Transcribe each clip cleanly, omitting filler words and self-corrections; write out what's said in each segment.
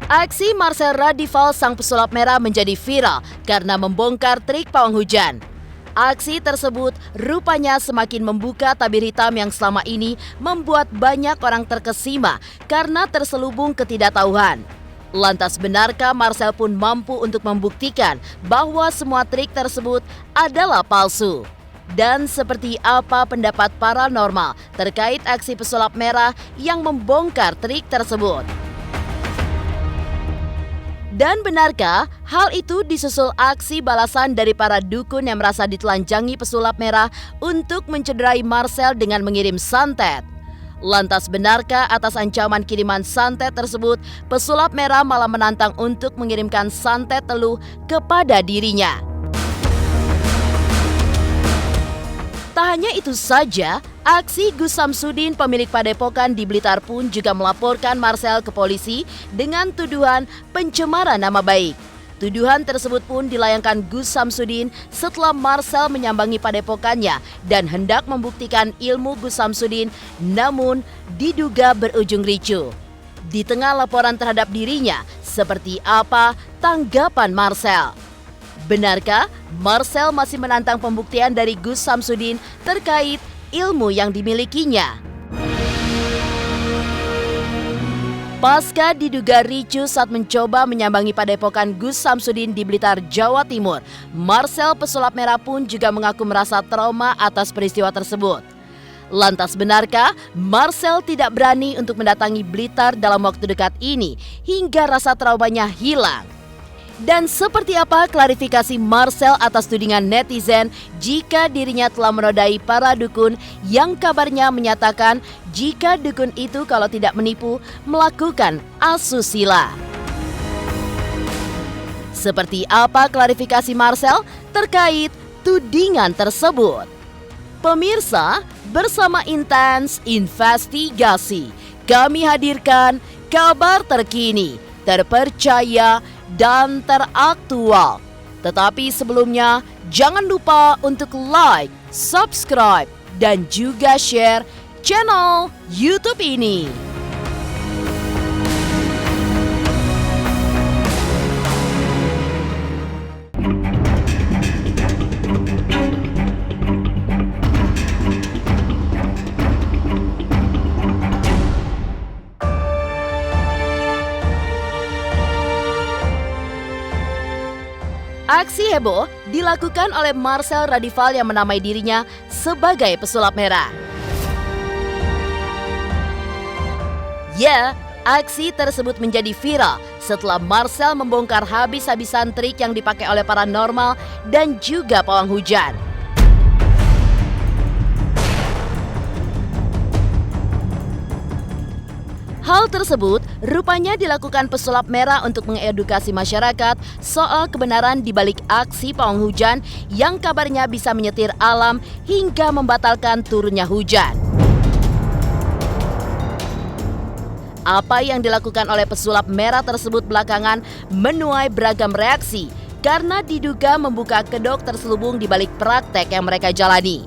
Aksi Marcel Radival sang pesulap merah menjadi viral karena membongkar trik pawang hujan. Aksi tersebut rupanya semakin membuka tabir hitam yang selama ini membuat banyak orang terkesima karena terselubung ketidaktahuan. Lantas benarkah Marcel pun mampu untuk membuktikan bahwa semua trik tersebut adalah palsu? Dan seperti apa pendapat paranormal terkait aksi pesulap merah yang membongkar trik tersebut? Dan benarkah hal itu disusul aksi balasan dari para dukun yang merasa ditelanjangi pesulap merah untuk mencederai Marcel dengan mengirim santet? Lantas benarkah atas ancaman kiriman santet tersebut, pesulap merah malah menantang untuk mengirimkan santet teluh kepada dirinya? Tak hanya itu saja, aksi Gus Samsudin pemilik padepokan di Blitar pun juga melaporkan Marcel ke polisi dengan tuduhan pencemaran nama baik. Tuduhan tersebut pun dilayangkan Gus Samsudin setelah Marcel menyambangi padepokannya dan hendak membuktikan ilmu Gus Samsudin, namun diduga berujung ricuh. Di tengah laporan terhadap dirinya, seperti apa tanggapan Marcel? Benarkah Marcel masih menantang pembuktian dari Gus Samsudin terkait ilmu yang dimilikinya? Pasca diduga ricuh saat mencoba menyambangi padepokan Gus Samsudin di Blitar, Jawa Timur, Marcel pesulap merah pun juga mengaku merasa trauma atas peristiwa tersebut. Lantas benarkah Marcel tidak berani untuk mendatangi Blitar dalam waktu dekat ini hingga rasa traumanya hilang? Dan seperti apa klarifikasi Marcel atas tudingan netizen jika dirinya telah menodai para dukun yang kabarnya menyatakan jika dukun itu kalau tidak menipu melakukan asusila? Seperti apa klarifikasi Marcel terkait tudingan tersebut? Pemirsa, bersama Intens Investigasi, kami hadirkan kabar terkini, terpercaya, dan teraktual. Tetapi sebelumnya, jangan lupa untuk like, subscribe, dan juga share channel YouTube ini. Aksi heboh dilakukan oleh Marcel Radival yang menamai dirinya sebagai pesulap merah. Ya, aksi tersebut menjadi viral setelah Marcel membongkar habis-habisan trik yang dipakai oleh paranormal dan juga pawang hujan. Hal tersebut rupanya dilakukan pesulap merah untuk mengedukasi masyarakat soal kebenaran di balik aksi pawang hujan yang kabarnya bisa menyetir alam hingga membatalkan turunnya hujan. Apa yang dilakukan oleh pesulap merah tersebut belakangan menuai beragam reaksi karena diduga membuka kedok terselubung di balik praktek yang mereka jalani.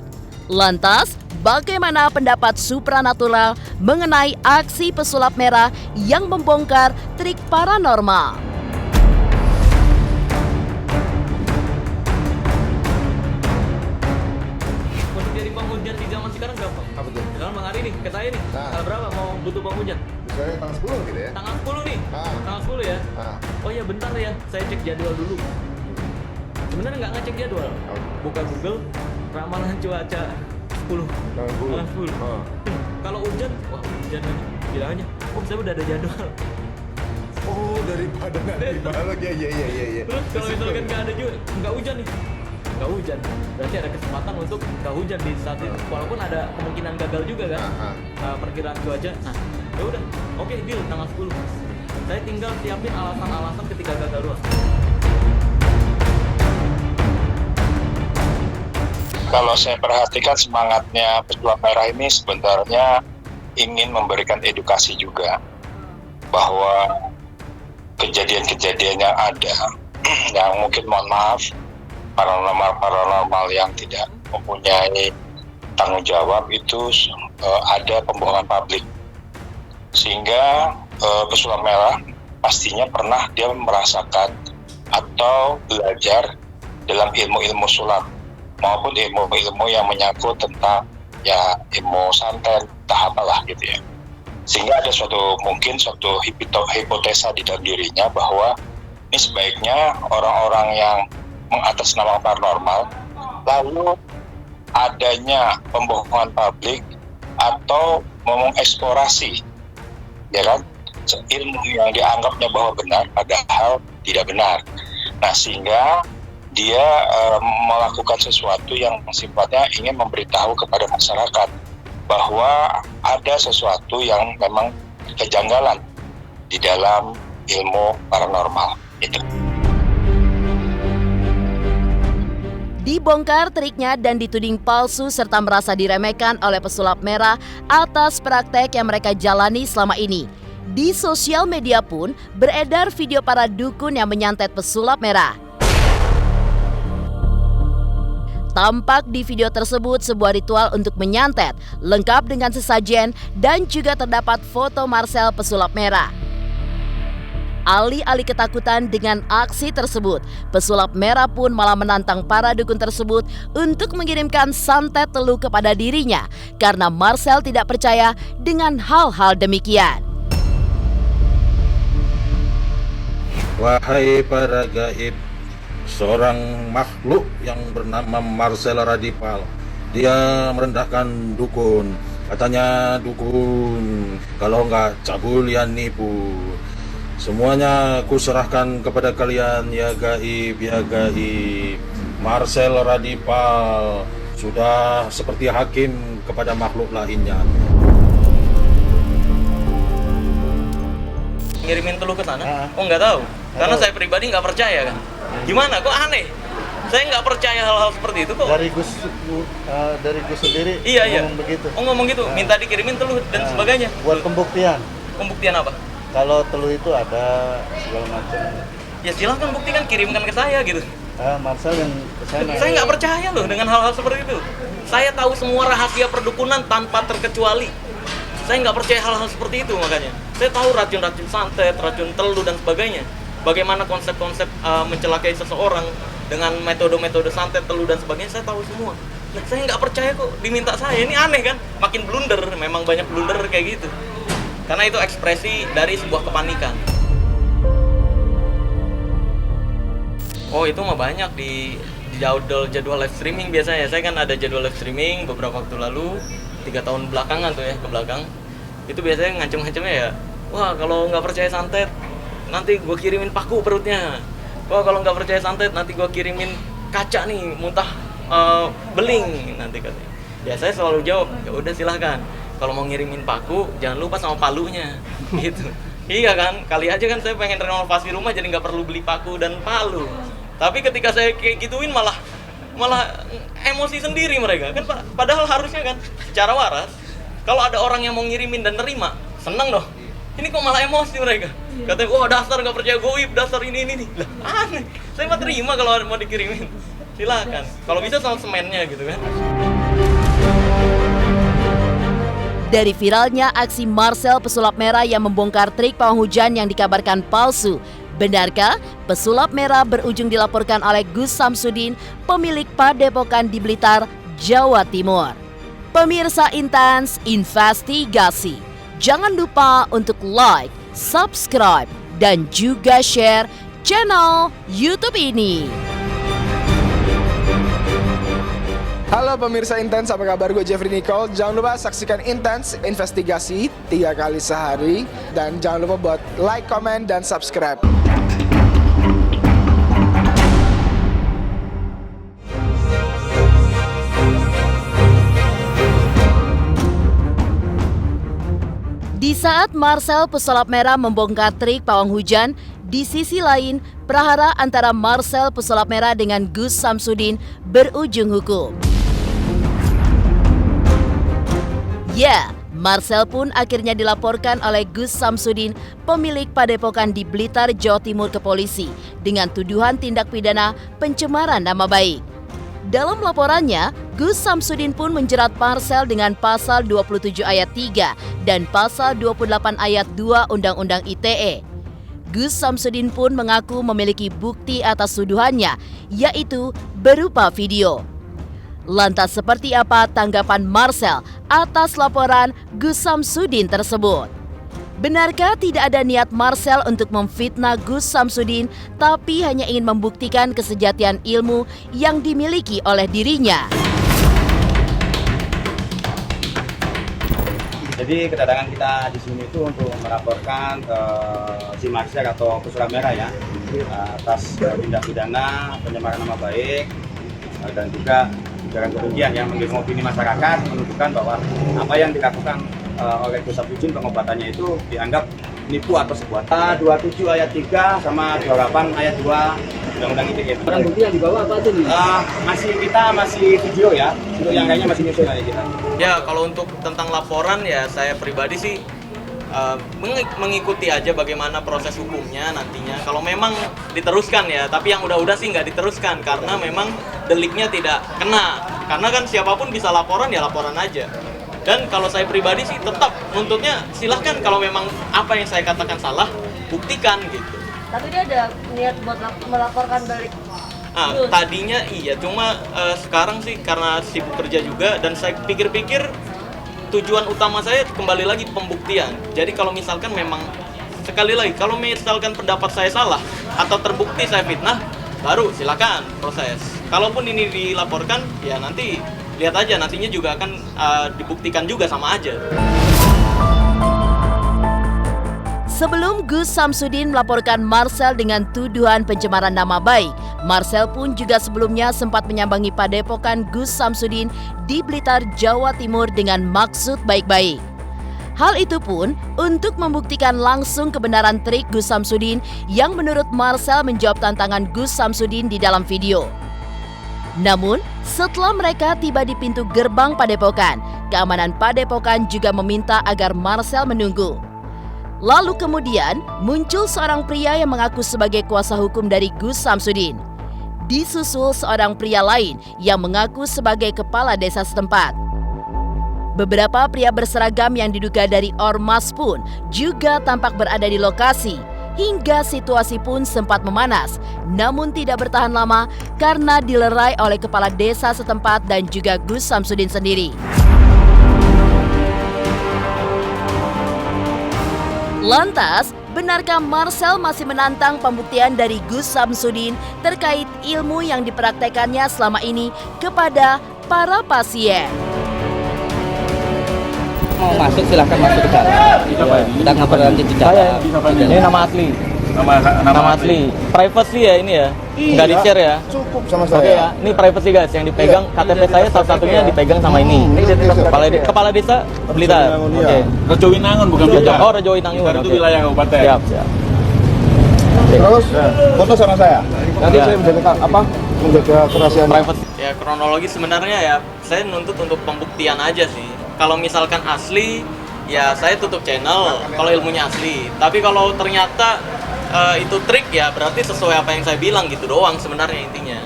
Lantas, bagaimana pendapat supranatural mengenai aksi pesulap merah yang membongkar trik paranormal? Untuk jadi pawang hujan di zaman sekarang gampang. Apa tuh? Sekarang Bang Ari nih, kata ini Nah. berapa mau butuh pawang hujan? Misalnya tanggal 10 gitu ya? Tanggal 10 nih, tanggal 10 ya. Oh ya bentar ya, saya cek jadwal dulu. Sebenarnya nggak ngecek jadwal. Buka Google, ramalan cuaca 10. Tanggal 10. Kalau hujan, wah hujan nih. Bilangnya, oh saya udah ada jadwal. Oh, daripada nggak dibalok ya. Terus kalau misalkan nggak ada juga, nggak hujan nih. Nggak hujan, berarti ada kesempatan untuk nggak hujan di saat itu. Walaupun ada kemungkinan gagal juga kan, perkiraan cuaca. Nah, ya udah, oke deal tanggal 10. Saya tinggal siapin alasan-alasan ketika gagal doang. Kalau saya perhatikan semangatnya pesulap merah ini sebenarnya ingin memberikan edukasi juga bahwa kejadian-kejadian yang ada yang mungkin mohon maaf paranormal yang tidak mempunyai tanggung jawab itu ada pembohongan publik sehingga pesulap merah pastinya pernah dia merasakan atau belajar dalam ilmu-ilmu sulap maupun ilmu-ilmu yang menyangkut tentang ya ilmu santet, tahap lah gitu ya. Sehingga ada mungkin suatu hipotesa di dalam dirinya bahwa ini sebaiknya orang-orang yang mengatasnamakan paranormal lalu adanya pembohongan publik atau mengeksplorasi, ya kan, ilmu yang dianggapnya bahwa benar padahal tidak benar. Nah, sehingga dia melakukan sesuatu yang sifatnya ingin memberitahu kepada masyarakat bahwa ada sesuatu yang memang kejanggalan di dalam ilmu paranormal itu. Dibongkar triknya dan dituding palsu serta merasa diremehkan oleh pesulap merah atas praktek yang mereka jalani selama ini. Di sosial media pun beredar video para dukun yang menyantet pesulap merah. Tampak di video tersebut sebuah ritual untuk menyantet, lengkap dengan sesajen dan juga terdapat foto Marcel pesulap merah. Alih-alih ketakutan dengan aksi tersebut, pesulap merah pun malah menantang para dukun tersebut untuk mengirimkan santet teluh kepada dirinya karena Marcel tidak percaya dengan hal-hal demikian. Wahai para gaib, seorang makhluk yang bernama Marcel Radipal, dia merendahkan dukun. Katanya dukun, kalau nggak cabul ya nipu. Semuanya aku serahkan kepada kalian ya gaib, ya gaib. Marcel Radipal sudah seperti hakim kepada makhluk lainnya. Ngirimin teluh ke sana? Oh, nggak tahu. Karena saya pribadi nggak percaya kan. Gimana? Kok aneh? Saya nggak percaya hal-hal seperti itu kok. Dari Gus sendiri ngomong begitu. Oh, ngomong gitu. Minta dikirimin teluh dan sebagainya. Buat pembuktian. Pembuktian apa? Kalau teluh itu ada segala macam. Ya silahkan buktikan, kirimkan ke saya gitu. Marcel yang kesana. Saya nggak percaya loh dengan hal-hal seperti itu. Saya tahu semua rahasia perdukunan tanpa terkecuali. Saya nggak percaya hal-hal seperti itu makanya. Saya tahu racun-racun santet, racun teluh dan sebagainya. Bagaimana konsep-konsep mencelakai seseorang dengan metode-metode santet, teluh dan sebagainya, saya tahu semua. Nah, saya nggak percaya kok diminta saya. Ini aneh kan? Makin blunder, memang banyak blunder kayak gitu. Karena itu ekspresi dari sebuah kepanikan. Oh, itu mah banyak di jadwal live streaming biasanya. Saya kan ada jadwal live streaming beberapa waktu lalu, 3 tahun belakangan tuh ya, ke belakang. Itu biasanya ngancem-ngancemnya ya, wah kalau nggak percaya santet, nanti gue kirimin paku perutnya. Wah kalau nggak percaya santet, nanti gue kirimin kaca nih, muntah beling nanti katanya. Ya saya selalu jawab, ya udah silahkan. Kalau mau ngirimin paku, jangan lupa sama palunya, gitu. Iya kan, kali aja kan saya pengen renovasi rumah jadi nggak perlu beli paku dan palu. Tapi ketika saya kayak gituin malah emosi sendiri mereka kan. Padahal harusnya kan secara waras, kalau ada orang yang mau ngirimin dan nerima, seneng dong. Ini kok malah emosi mereka. Katanya, oh dasar nggak percaya goib, dasar ini. Lah aneh, saya mah terima kalau mau dikirimin. Silakan, kalau bisa sama semennya gitu kan. Dari viralnya aksi Marcel pesulap merah yang membongkar trik pawang hujan yang dikabarkan palsu, benarkah pesulap merah berujung dilaporkan oleh Gus Samsudin, pemilik padepokan di Blitar, Jawa Timur? Pemirsa Intens Investigasi, jangan lupa untuk like, subscribe, dan juga share channel YouTube ini. Halo pemirsa Intens, apa kabar? Gue Jeffrey Nicole. Jangan lupa saksikan Intens Investigasi 3 kali sehari. Dan jangan lupa buat like, comment, dan subscribe. Di saat Marcel pesulap merah membongkar trik pawang hujan, di sisi lain, prahara antara Marcel pesulap merah dengan Gus Samsudin berujung hukum. Ya, Marcel pun akhirnya dilaporkan oleh Gus Samsudin, pemilik padepokan di Blitar, Jawa Timur ke polisi dengan tuduhan tindak pidana pencemaran nama baik. Dalam laporannya, Gus Samsudin pun menjerat Marcel dengan pasal 27 ayat 3 dan pasal 28 ayat 2 Undang-Undang ITE. Gus Samsudin pun mengaku memiliki bukti atas tuduhannya, yaitu berupa video. Lantas seperti apa tanggapan Marcel atas laporan Gus Samsudin tersebut? Benarkah tidak ada niat Marcel untuk memfitnah Gus Samsudin, tapi hanya ingin membuktikan kesejatian ilmu yang dimiliki oleh dirinya? Jadi kedatangan kita di sini itu untuk melaporkan ke si Marcel atau ke Surat Merah ya, atas tindak pidana pencemaran nama baik dan juga ujaran kebencian yang menggiring opini masyarakat, menunjukkan bahwa apa yang dilakukan oleh Gus Samsudin pengobatannya itu dianggap nipu atau sebuah 27 ayat 3 sama 28 ayat 2 Undang-Undang ITE. Barang bukti yang dibawa apa aja nih? Masih video ya, untuk yang lainnya masih nyusul aja kita. Ya, kalau untuk tentang laporan ya saya pribadi sih mengikuti aja bagaimana proses hukumnya nantinya. Kalau memang diteruskan ya, tapi yang udah-udah sih nggak diteruskan karena memang deliknya tidak kena. Karena kan siapapun bisa laporan ya laporan aja. Dan kalau saya pribadi sih tetap nuntutnya silahkan, kalau memang apa yang saya katakan salah, buktikan gitu. Tapi dia ada niat buat melaporkan balik. Tadinya iya, cuma sekarang sih karena sibuk kerja juga dan saya pikir-pikir tujuan utama saya kembali lagi pembuktian. Jadi kalau misalkan memang, sekali lagi, kalau misalkan pendapat saya salah atau terbukti saya fitnah, baru silakan proses. Kalaupun ini dilaporkan, ya nanti lihat aja, nantinya juga akan dibuktikan juga sama aja. Sebelum Gus Samsudin melaporkan Marcel dengan tuduhan pencemaran nama baik, Marcel pun juga sebelumnya sempat menyambangi padepokan Gus Samsudin di Blitar, Jawa Timur dengan maksud baik-baik. Hal itu pun untuk membuktikan langsung kebenaran trik Gus Samsudin yang menurut Marcel menjawab tantangan Gus Samsudin di dalam video. Namun, setelah mereka tiba di pintu gerbang padepokan, keamanan padepokan juga meminta agar Marcel menunggu. Lalu kemudian muncul seorang pria yang mengaku sebagai kuasa hukum dari Gus Samsudin. Disusul seorang pria lain yang mengaku sebagai kepala desa setempat. Beberapa pria berseragam yang diduga dari ormas pun juga tampak berada di lokasi. Hingga situasi pun sempat memanas, namun tidak bertahan lama karena dilerai oleh kepala desa setempat dan juga Gus Samsudin sendiri. Lantas, benarkah Marcel masih menantang pembuktian dari Gus Samsudin terkait ilmu yang dipraktekannya selama ini kepada para pasien? Mau masuk silahkan masuk ke dalam. Kita ngobrol nanti di dalam. Ini nama asli. Nama asli. Privacy ya ini ya. Nggak di-share ya. Cukup sama Oke ya. Ini privacy guys, yang dipegang KTP saya salah satunya dipegang sama ini. Kepala desa Blitar. Oke. Rejo Winangun bukan Blitar. Oh, Rejo Winangun. Itu wilayah kabupaten. Siap. Terus foto sama saya. Nanti Ya. saya menjaga kerahasiaan Privacy. Ya, kronologi sebenarnya ya saya nuntut untuk pembuktian aja sih. Kalau misalkan asli, ya saya tutup channel kalau ilmunya asli. Tapi kalau ternyata itu trik, ya berarti sesuai apa yang saya bilang gitu doang sebenarnya intinya.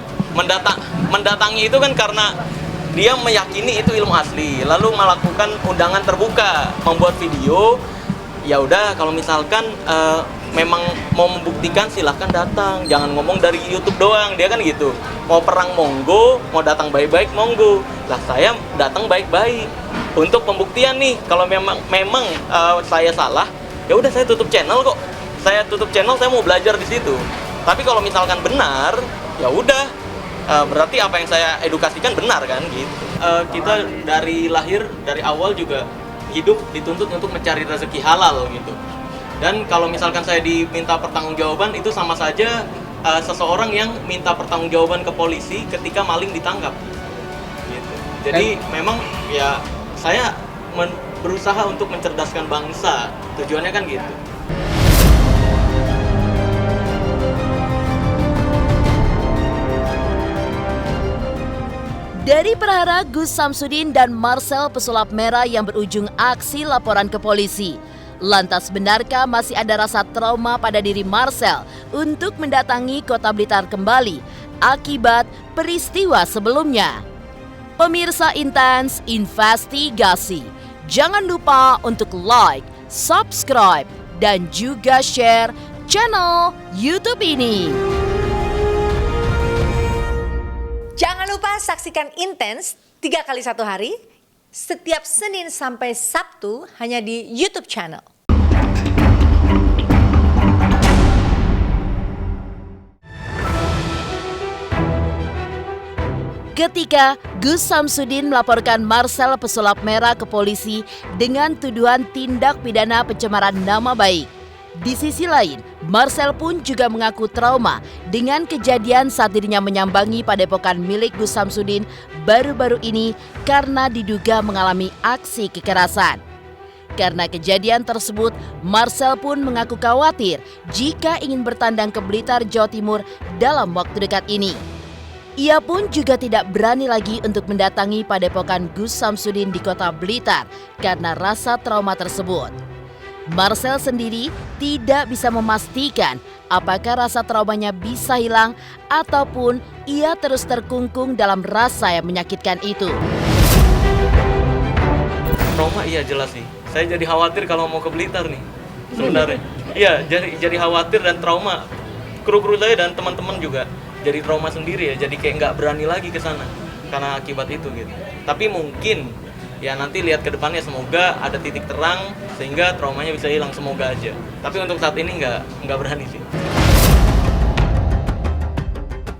Mendatangi itu kan karena dia meyakini itu ilmu asli, lalu melakukan undangan terbuka, membuat video. Ya udah, kalau misalkan memang mau membuktikan silahkan datang, jangan ngomong dari YouTube doang, dia kan gitu. Mau perang monggo, mau datang baik-baik monggo. Lah saya datang baik-baik untuk pembuktian nih. Kalau memang saya salah, ya udah saya tutup channel kok. Saya tutup channel, saya mau belajar di situ. Tapi kalau misalkan benar, ya udah berarti apa yang saya edukasikan benar kan gitu. Kita dari lahir, dari awal juga hidup dituntut untuk mencari rezeki halal gitu. Dan kalau misalkan saya diminta pertanggungjawaban, itu sama saja seseorang yang minta pertanggungjawaban ke polisi ketika maling ditangkap. Gitu. Jadi memang ya saya berusaha untuk mencerdaskan bangsa. Tujuannya kan gitu. Dari perhara Gus Samsudin dan Marcel pesulap merah yang berujung aksi laporan ke polisi. Lantas benarkah masih ada rasa trauma pada diri Marcel untuk mendatangi Kota Blitar kembali akibat peristiwa sebelumnya? Pemirsa Intens Investigasi, jangan lupa untuk like, subscribe, dan juga share channel YouTube ini. Jangan lupa saksikan Intens 3 kali 1 hari, setiap Senin sampai Sabtu hanya di YouTube channel. Ketika Gus Samsudin melaporkan Marcel pesulap merah ke polisi dengan tuduhan tindak pidana pencemaran nama baik. Di sisi lain, Marcel pun juga mengaku trauma dengan kejadian saat dirinya menyambangi padepokan milik Gus Samsudin baru-baru ini karena diduga mengalami aksi kekerasan. Karena kejadian tersebut, Marcel pun mengaku khawatir jika ingin bertandang ke Blitar, Jawa Timur dalam waktu dekat ini. Ia pun juga tidak berani lagi untuk mendatangi padepokan Gus Samsudin di kota Blitar karena rasa trauma tersebut. Marcel sendiri tidak bisa memastikan apakah rasa traumanya bisa hilang ataupun ia terus terkungkung dalam rasa yang menyakitkan itu. Trauma iya jelas sih. Saya jadi khawatir kalau mau ke Blitar nih sebenarnya. Iya, jadi khawatir dan trauma. Kru-kru saya dan teman-teman juga jadi trauma sendiri ya, jadi kayak nggak berani lagi ke sana karena akibat itu gitu. Tapi mungkin ya nanti lihat ke depannya, semoga ada titik terang sehingga traumanya bisa hilang, semoga aja. Tapi untuk saat ini nggak berani sih.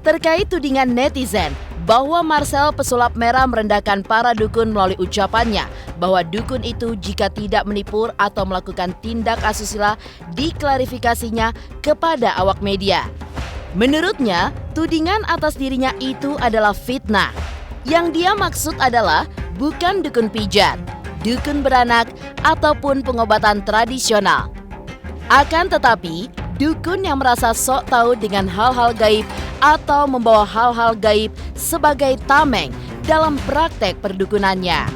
Terkait tudingan netizen bahwa Marcel pesulap merah merendahkan para dukun melalui ucapannya bahwa dukun itu jika tidak menipu atau melakukan tindak asusila, diklarifikasinya kepada awak media. Menurutnya, tudingan atas dirinya itu adalah fitnah. Yang dia maksud adalah bukan dukun pijat, dukun beranak, ataupun pengobatan tradisional. Akan tetapi, dukun yang merasa sok tahu dengan hal-hal gaib atau membawa hal-hal gaib sebagai tameng dalam praktek perdukunannya.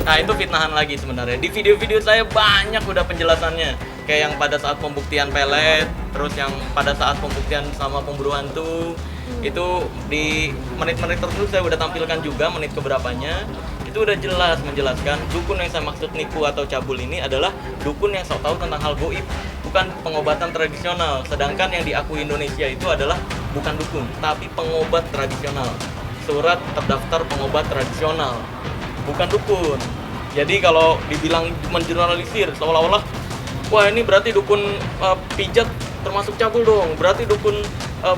Nah itu fitnahan lagi sebenarnya. Di video-video saya banyak udah penjelasannya. Kayak yang pada saat pembuktian pelet, terus yang pada saat pembuktian sama pemburu hantu. Itu di menit-menit tertentu saya udah tampilkan juga menit keberapanya. Itu udah jelas menjelaskan dukun yang saya maksud nipu atau cabul ini adalah dukun yang sok tahu tentang hal goib, bukan pengobatan tradisional. Sedangkan yang diakui Indonesia itu adalah bukan dukun, tapi pengobat tradisional. Surat terdaftar pengobat tradisional, bukan dukun. Jadi kalau dibilang mengeneralisir seolah-olah wah ini berarti dukun pijat termasuk cabul dong, berarti dukun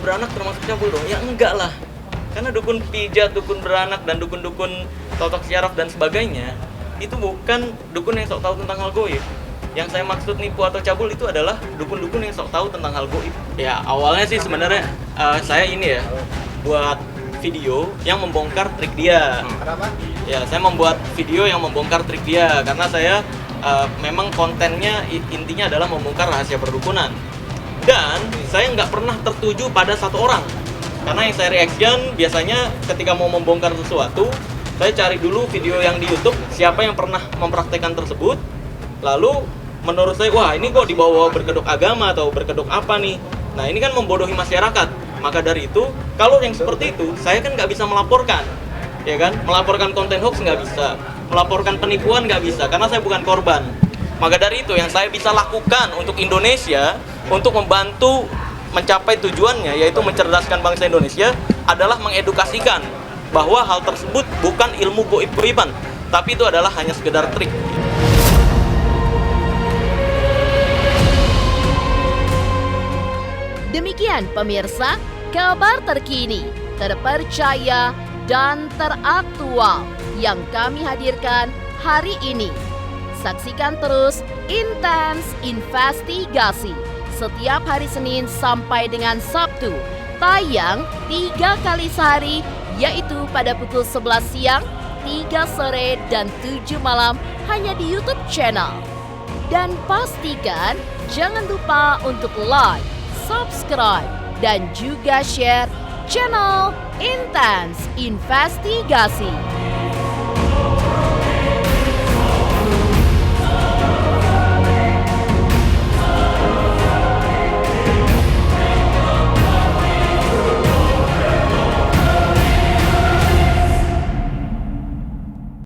beranak termasuk cabul dong. Ya enggak lah, karena dukun pijat, dukun beranak, dan dukun-dukun totok syaraf dan sebagainya itu bukan dukun yang sok tahu tentang hal goib. Yang saya maksud nipu atau cabul itu adalah dukun-dukun yang sok tahu tentang hal goib. Ya awalnya sih sebenarnya saya ini ya buat video yang membongkar trik dia. Kenapa? Ya saya membuat video yang membongkar trik dia karena saya memang kontennya intinya adalah membongkar rahasia perdukunan. Dan saya nggak pernah tertuju pada satu orang. Karena yang saya reaction biasanya ketika mau membongkar sesuatu, saya cari dulu video yang di YouTube, siapa yang pernah mempraktekkan tersebut. Lalu menurut saya, wah ini kok dibawa berkedok agama atau berkedok apa nih. Nah ini kan membodohi masyarakat. Maka dari itu, kalau yang seperti itu, saya kan nggak bisa melaporkan. Ya kan, melaporkan konten hoax nggak bisa. Melaporkan penipuan nggak bisa, karena saya bukan korban. Maka dari itu yang saya bisa lakukan untuk Indonesia, untuk membantu mencapai tujuannya, yaitu mencerdaskan bangsa Indonesia, adalah mengedukasikan bahwa hal tersebut bukan ilmu goib-goiban, tapi itu adalah hanya sekedar trik. Demikian pemirsa, kabar terkini, terpercaya, dan teraktual yang kami hadirkan hari ini. Saksikan terus Intens Investigasi setiap hari Senin sampai dengan Sabtu, tayang 3 kali sehari, yaitu pada pukul 11 siang, 3 sore, dan 7 malam hanya di YouTube channel. Dan pastikan jangan lupa untuk like, subscribe, dan juga share channel Intens Investigasi.